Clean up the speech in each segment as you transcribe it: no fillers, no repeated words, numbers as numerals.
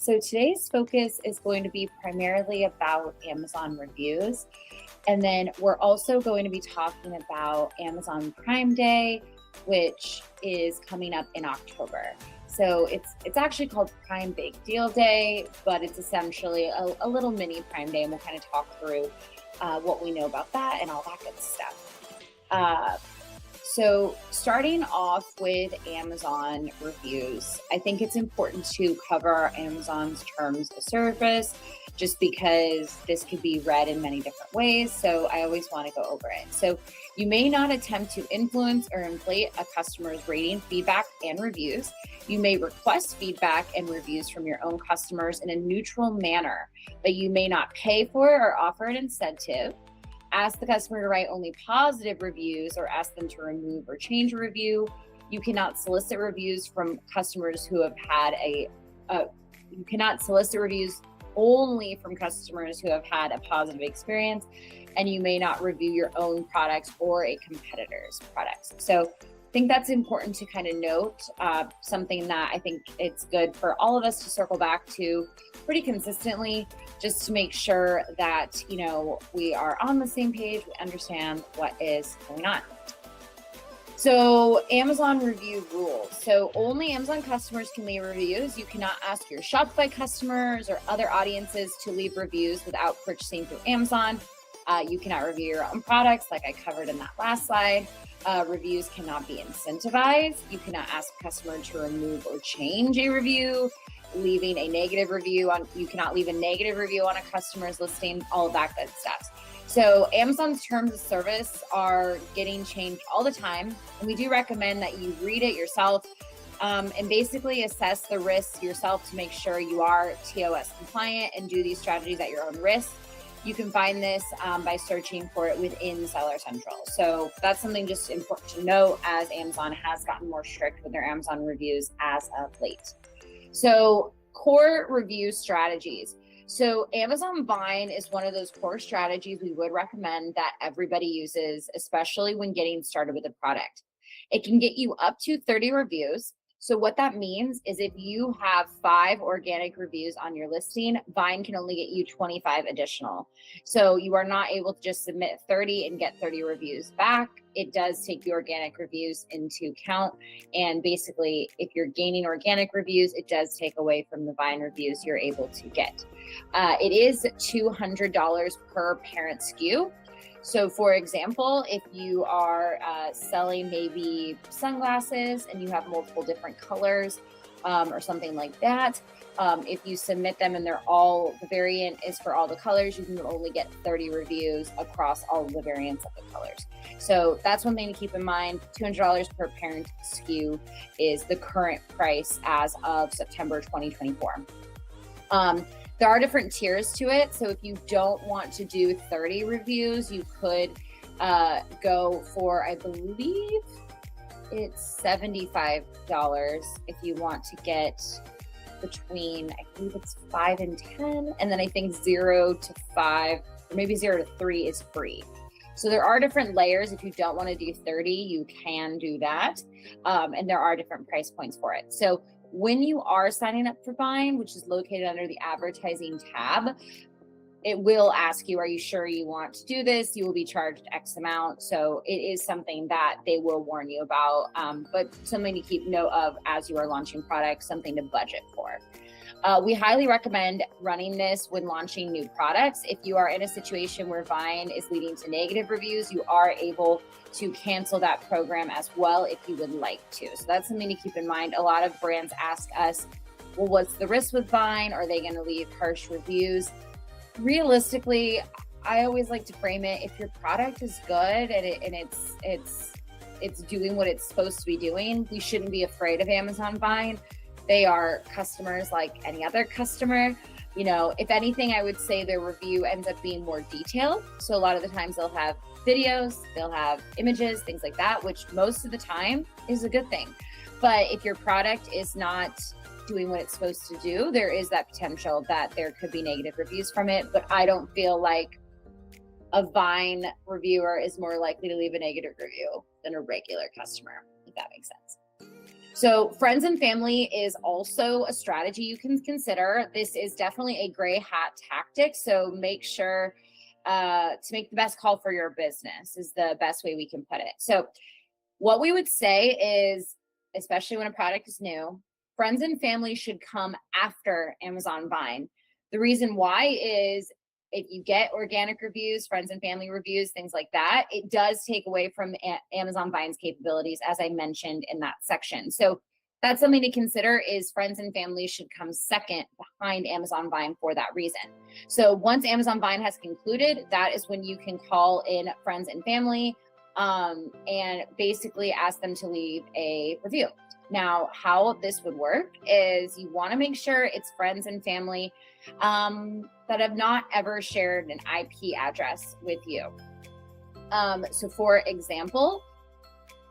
So today's focus is going to be primarily about Amazon reviews. And then we're also going to be talking about Amazon Prime Day, which is coming up in October. So it's actually called Prime Big Deal Day, but it's essentially a little mini Prime Day, and we'll kind of talk through what we know about that and all that good stuff. Uh, so, starting off with Amazon reviews, I think it's important to cover Amazon's terms of service just because this could be read in many different ways. So, I always want to go over it. So, you may not attempt to influence or inflate a customer's rating, feedback, and reviews. You may request feedback and reviews from your own customers in a neutral manner, but you may not pay for it or offer an incentive. Ask the customer to write only positive reviews or ask them to remove or change a review. You cannot solicit reviews from customers who have had you cannot solicit reviews only from customers who have had a positive experience, and you may not review your own products or a competitor's products. So I think that's important to kind of note, something that I think it's good for all of us to circle back to pretty consistently, just to make sure that, we are on the same page, we understand what is going on. So Amazon review rules. So only Amazon customers can leave reviews. You cannot ask your Shopify customers or other audiences to leave reviews without purchasing through Amazon. You cannot review your own products, like I covered in that last slide. Reviews cannot be incentivized. You cannot ask a customer to remove or change a review. You cannot leave a negative review on a customer's listing, all of that good stuff. So Amazon's terms of service are getting changed all the time. And we do recommend that you read it yourself and basically assess the risks yourself to make sure you are TOS compliant and do these strategies at your own risk. You can find this by searching for it within Seller Central. So that's something just important to note, as Amazon has gotten more strict with their Amazon reviews as of late. So core review strategies. So Amazon Vine is one of those core strategies we would recommend that everybody uses, especially when getting started with a product. It can get you up to 30 reviews. So what that means is if you have 5 organic reviews on your listing, Vine can only get you 25 additional. So you are not able to just submit 30 and get 30 reviews back. It does take the organic reviews into account. And basically, if you're gaining organic reviews, it does take away from the Vine reviews you're able to get. It is $200 per parent SKU. So for example, if you are selling maybe sunglasses and you have multiple different colors or something like that, if you submit them and the variant is for all the colors, you can only get 30 reviews across all of the variants of the colors. So that's one thing to keep in mind. $200 per parent SKU is the current price as of September 2024. There are different tiers to it. So if you don't want to do 30 reviews, you could go for, I believe it's $75 if you want to get between, I believe it's 5 and 10. And then I think 0 to 5, or maybe 0 to 3 is free. So there are different layers. If you don't want to do 30, you can do that. And there are different price points for it. So when you are signing up for Vine, which is located under the advertising tab, it will ask you, are you sure you want to do this? You will be charged X amount. So it is something that they will warn you about, but something to keep note of as you are launching products, something to budget for. We highly recommend running this when launching new products. If you are in a situation where Vine is leading to negative reviews, you are able to cancel that program as well if you would like to. So that's something to keep in mind. A lot of brands ask us, well, what's the risk with Vine? Are they going to leave harsh reviews? Realistically, I always like to frame it, if your product is good and it's doing what it's supposed to be doing, we shouldn't be afraid of Amazon Vine. They are customers like any other customer. If anything, I would say their review ends up being more detailed. So a lot of the times they'll have videos, they'll have images, things like that, which most of the time is a good thing. But if your product is not doing what it's supposed to do, there is that potential that there could be negative reviews from it. But I don't feel like a Vine reviewer is more likely to leave a negative review than a regular customer, if that makes sense. So friends and family is also a strategy you can consider. This is definitely a gray hat tactic. So make sure to make the best call for your business is the best way we can put it. So what we would say is, especially when a product is new, friends and family should come after Amazon Vine. The reason why is if you get organic reviews, friends and family reviews, things like that, it does take away from Amazon Vine's capabilities, as I mentioned in that section. So that's something to consider is friends and family should come second behind Amazon Vine for that reason. So once Amazon Vine has concluded, that is when you can call in friends and family and basically ask them to leave a review. Now, how this would work is you want to make sure it's friends and family that have not ever shared an IP address with you. So for example,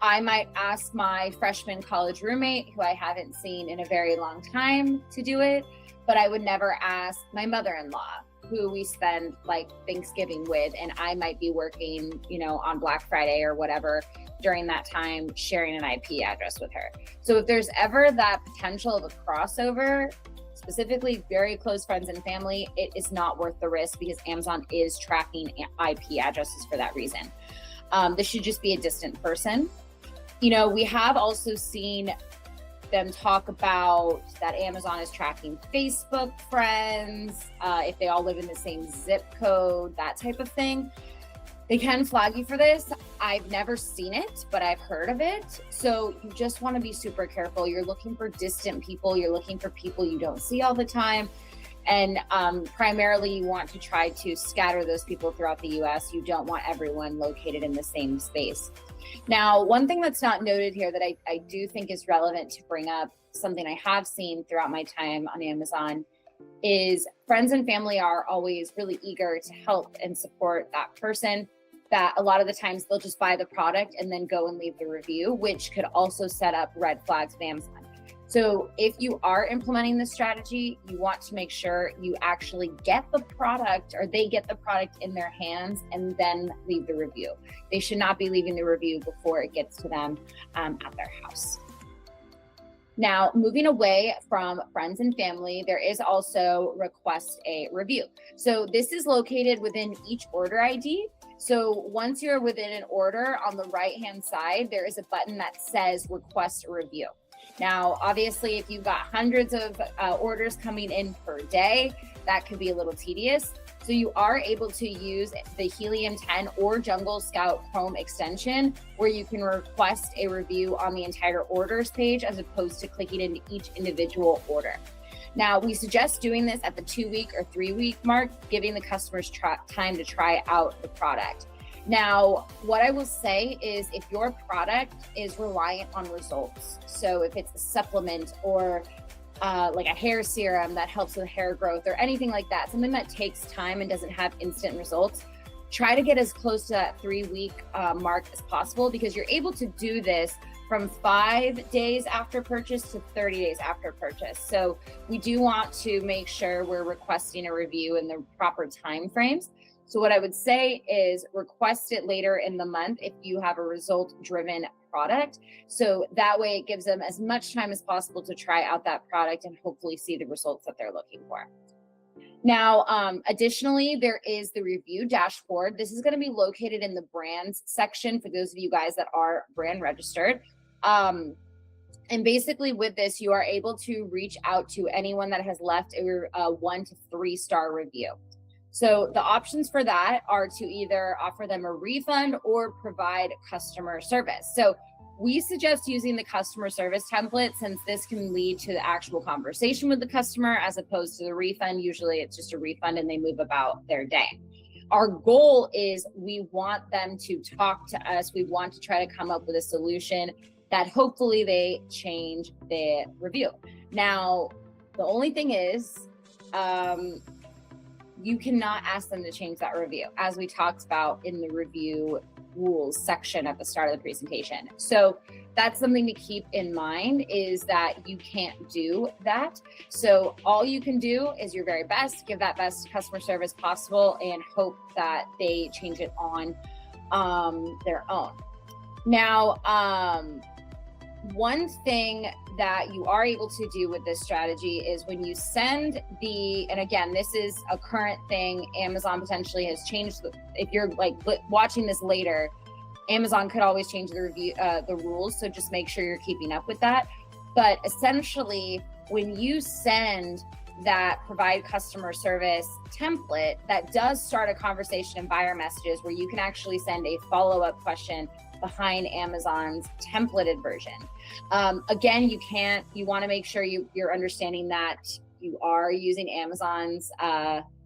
I might ask my freshman college roommate, who I haven't seen in a very long time, to do it, but I would never ask my mother-in-law, who we spend like Thanksgiving with, and I might be working, on Black Friday or whatever during that time, sharing an IP address with her. So if there's ever that potential of a crossover, specifically very close friends and family, it is not worth the risk because Amazon is tracking IP addresses for that reason. This should just be a distant person. We have also seen them talk about that Amazon is tracking Facebook friends, if they all live in the same zip code, that type of thing. They can flag you for this. I've never seen it, but I've heard of it. So you just want to be super careful. You're looking for distant people. You're looking for people you don't see all the time. And primarily you want to try to scatter those people throughout the US. You don't want everyone located in the same space. Now, one thing that's not noted here that I do think is relevant to bring up, something I have seen throughout my time on Amazon, is friends and family are always really eager to help and support that person, that a lot of the times they'll just buy the product and then go and leave the review, which could also set up red flags with Amazon. So if you are implementing this strategy, you want to make sure you actually get the product, or they get the product in their hands and then leave the review. They should not be leaving the review before it gets to them at their house. Now, moving away from friends and family, there is also request a review. So this is located within each order ID. So once you're within an order, on the right-hand side, there is a button that says request a review. Now, obviously, if you've got hundreds of orders coming in per day, that could be a little tedious. So you are able to use the Helium 10 or Jungle Scout Chrome extension, where you can request a review on the entire orders page as opposed to clicking into each individual order. Now, we suggest doing this at the 2-week or 3-week mark, giving the customers time to try out the product. Now, what I will say is if your product is reliant on results, so if it's a supplement or like a hair serum that helps with hair growth or anything like that, something that takes time and doesn't have instant results, try to get as close to that 3-week mark as possible, because you're able to do this from 5 days after purchase to 30 days after purchase. So we do want to make sure we're requesting a review in the proper time frames. So what I would say is request it later in the month if you have a result-driven product. So that way it gives them as much time as possible to try out that product and hopefully see the results that they're looking for. Now, additionally, there is the review dashboard. This is going to be located in the brands section for those of you guys that are brand registered. And basically with this, you are able to reach out to anyone that has left a 1 to 3 star review. So the options for that are to either offer them a refund or provide customer service. So we suggest using the customer service template, since this can lead to the actual conversation with the customer as opposed to the refund. Usually it's just a refund and they move about their day. Our goal is we want them to talk to us. We want to try to come up with a solution that hopefully they change the review. Now, the only thing is, you cannot ask them to change that review, as we talked about in the review rules section at the start of the presentation. So that's something to keep in mind, is that you can't do that. So all you can do is your very best, give that best customer service possible, and hope that they change it on their own. Now, one thing that you are able to do with this strategy is when you send and again, this is a current thing, Amazon potentially has changed. If you're like watching this later, Amazon could always change the rules. So just make sure you're keeping up with that. But essentially, when you send that provide customer service template, that does start a conversation in buyer messages where you can actually send a follow-up question behind Amazon's templated version. Again, you want to make sure you're understanding that you are using Amazon's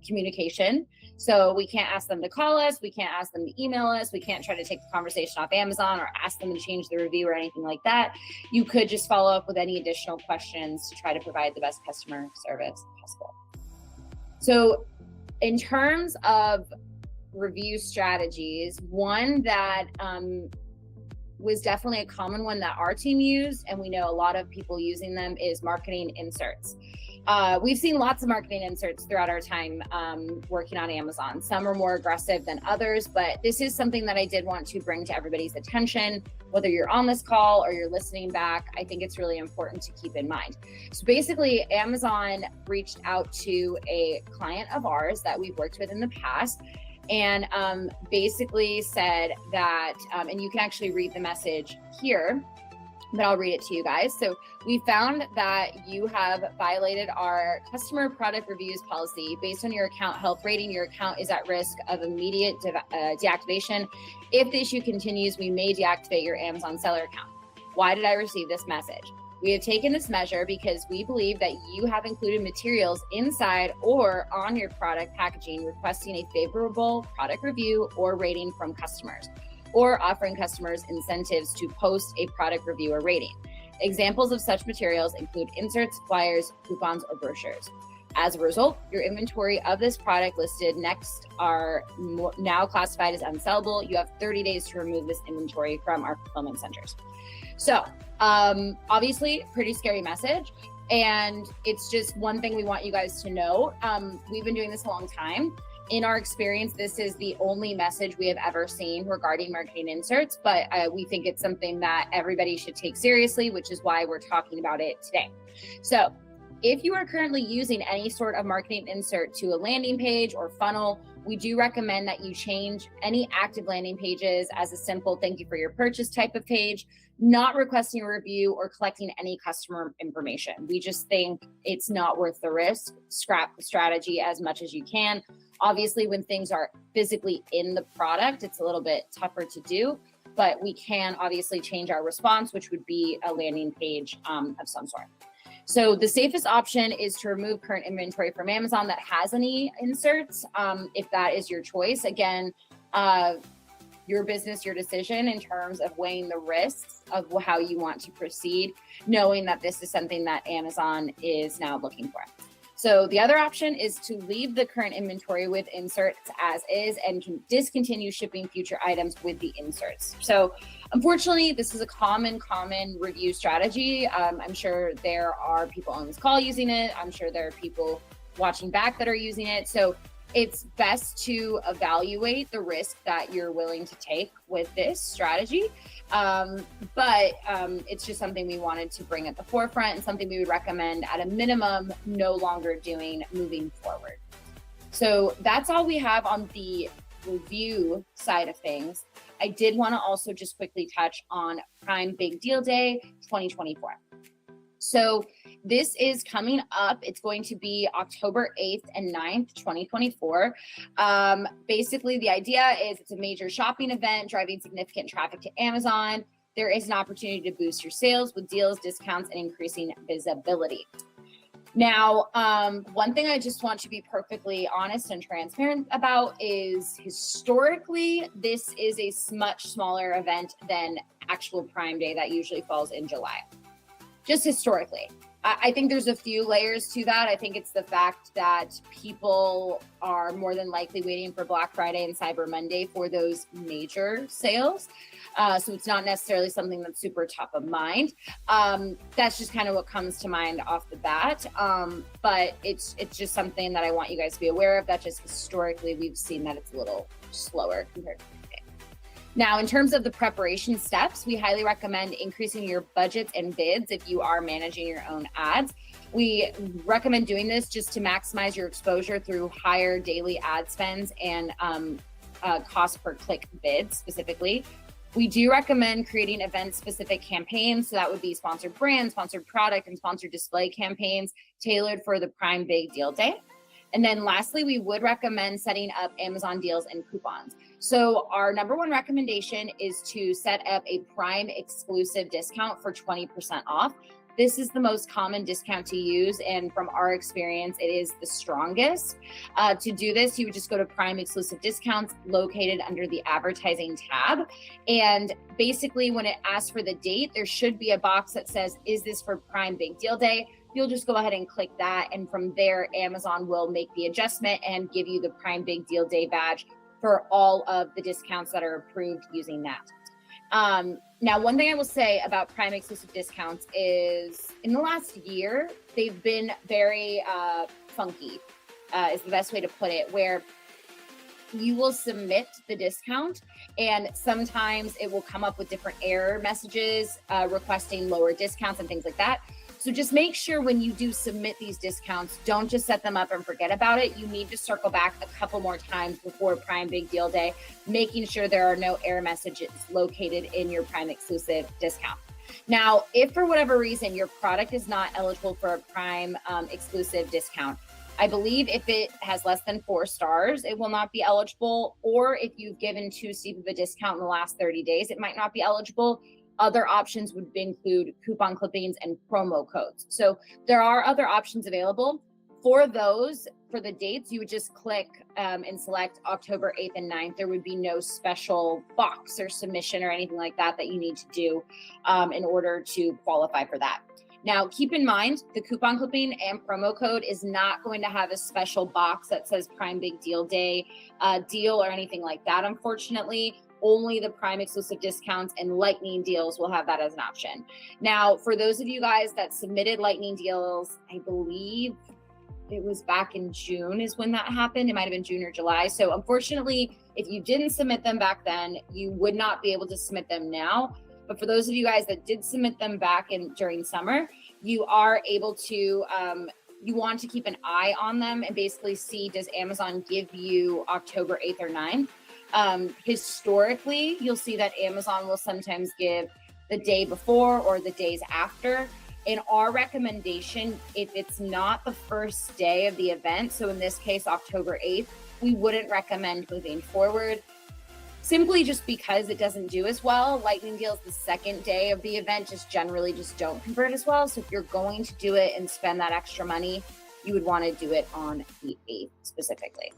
communication. So we can't ask them to call us, we can't ask them to email us, we can't try to take the conversation off Amazon or ask them to change the review or anything like that. You could just follow up with any additional questions to try to provide the best customer service possible. So in terms of review strategies, one that was definitely a common one that our team used, and we know a lot of people using them, is marketing inserts. We've seen lots of marketing inserts throughout our time working on Amazon. Some are more aggressive than others, but this is something that I did want to bring to everybody's attention, whether you're on this call or you're listening back. I think it's really important to keep in mind. So basically, Amazon reached out to a client of ours that we've worked with in the past, and basically said that, and you can actually read the message here, but I'll read it to you guys. So we found that you have violated our customer product reviews policy. Based on your account health rating, your account is at risk of immediate deactivation. If the issue continues, we may deactivate your Amazon seller account. Why did I receive this message? We have taken this measure because we believe that you have included materials inside or on your product packaging requesting a favorable product review or rating from customers, or offering customers incentives to post a product review or rating. Examples of such materials include inserts, flyers, coupons, or brochures. As a result, your inventory of this product listed next are now classified as unsellable. You have 30 days to remove this inventory from our fulfillment centers. So obviously, pretty scary message. And it's just one thing we want you guys to know. We've been doing this a long time. In our experience, this is the only message we have ever seen regarding marketing inserts, but we think it's something that everybody should take seriously, which is why we're talking about it today. So if you are currently using any sort of marketing insert to a landing page or funnel, we do recommend that you change any active landing pages as a simple thank you for your purchase type of page, not requesting a review or collecting any customer information. We just think it's not worth the risk. Scrap the strategy as much as you can. Obviously, when things are physically in the product, it's a little bit tougher to do, but we can obviously change our response, which would be a landing page of some sort. So the safest option is to remove current inventory from Amazon that has any inserts, if that is your choice. Again, your business, your decision in terms of weighing the risks of how you want to proceed, knowing that this is something that Amazon is now looking for. So the other option is to leave the current inventory with inserts as is and can discontinue shipping future items with the inserts. So unfortunately, this is a common review strategy. I'm sure there are people on this call using it. I'm sure there are people watching back that are using it. So it's best to evaluate the risk that you're willing to take with this strategy. But it's just something we wanted to bring at the forefront and something we would recommend at a minimum no longer doing moving forward. So that's all we have on the review side of things. I did want to also just quickly touch on Prime Big Deal Day 2024. So this is coming up. It's going to be October 8th and 9th, 2024. Basically, the idea is it's a major shopping event driving significant traffic to Amazon. There is an opportunity to boost your sales with deals, discounts, and increasing visibility. Now, one thing I just want to be perfectly honest and transparent about is historically, this is a much smaller event than actual Prime Day that usually falls in July. Just historically. I think there's a few layers to that. I think it's the fact that people are more than likely waiting for Black Friday and Cyber Monday for those major sales. So it's not necessarily something that's super top of mind. That's just kind of what comes to mind off the bat. But it's just something that I want you guys to be aware of, that just historically we've seen that it's a little slower compared to today. Now, in terms of the preparation steps, we highly recommend increasing your budgets and bids if you are managing your own ads. We recommend doing this just to maximize your exposure through higher daily ad spends and cost per click bids specifically. We do recommend creating event-specific campaigns. So that would be sponsored brand, sponsored product, and sponsored display campaigns tailored for the Prime Big Deal Day. And then lastly, we would recommend setting up Amazon deals and coupons. So our number one recommendation is to set up a Prime exclusive discount for 20% off. This is the most common discount to use, and from our experience, it is the strongest. To do this, you would just go to Prime exclusive discounts located under the advertising tab. And basically, when it asks for the date, there should be a box that says, is this for Prime Big Deal Day? You'll just go ahead and click that. And from there, Amazon will make the adjustment and give you the Prime Big Deal Day badge for all of the discounts that are approved using that. Now, one thing I will say about Prime exclusive discounts is in the last year, they've been very funky, is the best way to put it, where you will submit the discount and sometimes it will come up with different error messages requesting lower discounts and things like that. So just make sure when you do submit these discounts, don't just set them up and forget about it. You need to circle back a couple more times before Prime Big Deal Day, making sure there are no error messages located in your Prime exclusive discount. Now, if for whatever reason your product is not eligible for a Prime exclusive discount, I believe if it has less than 4 stars, it will not be eligible. Or if you've given too steep of a discount in the last 30 days, it might not be eligible. Other options would include coupon clippings and promo codes. So there are other options available. For those, for the dates, you would just click and select October 8th and 9th. There would be no special box or submission or anything like that that you need to do in order to qualify for that. Now, keep in mind, the coupon clipping and promo code is not going to have a special box that says Prime Big Deal Day deal or anything like that, unfortunately. Only the Prime exclusive discounts and lightning deals will have that as an option. Now, for those of you guys that submitted lightning deals, I believe it was back in June is when that happened. It might've been June or July. So unfortunately, if you didn't submit them back then, you would not be able to submit them now. But for those of you guys that did submit them back during summer, you are able to, you want to keep an eye on them and basically see, does Amazon give you October 8th or 9th? Historically, you'll see that Amazon will sometimes give the day before or the days after. In our recommendation, if it's not the first day of the event, so in this case, October 8th, we wouldn't recommend moving forward, simply just because it doesn't do as well. Lightning deals the second day of the event just generally just don't convert as well. So if you're going to do it and spend that extra money, you would want to do it on the 8th specifically.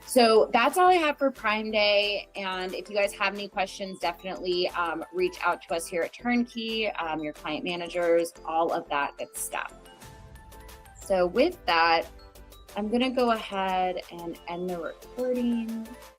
So that's all I have for Prime Day. And if you guys have any questions, definitely reach out to us here at TurnKey, your client managers, all of that good stuff. So with that, I'm going to go ahead and end the recording.